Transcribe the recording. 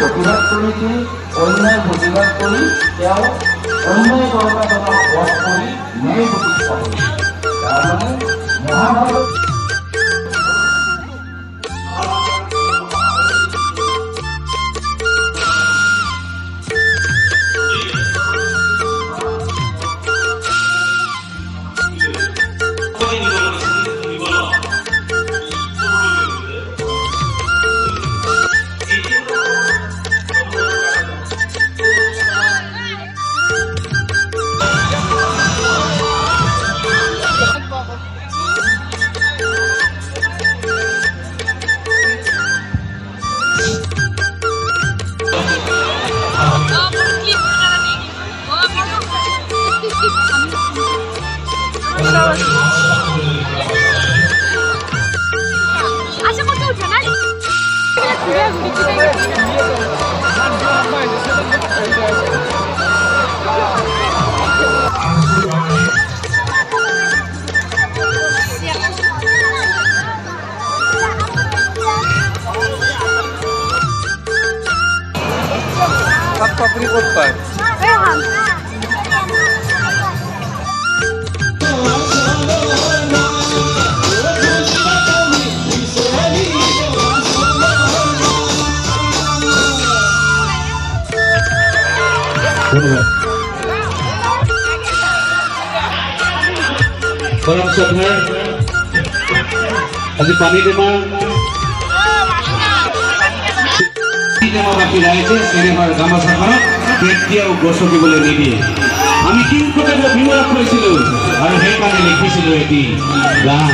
প্ৰতিবাদ কৰিছে, অন্যায় প্ৰতিবাদ কৰি তেওঁ অন্যায় কৰা জনক বধ কৰি ন্যায় প্ৰতিষ্ঠা কৰিছে। তাৰমানে মহাভাৰত আচ্ছা কত উঠে না পাপড়ি কোথায় परम सभा आज पानी देमा बाकी रही है गामसा पेट दिए गसकी निदिए আমি কিন্তু বিমলা করেছিল আর সেইখানে লিখেছিল এটি গান।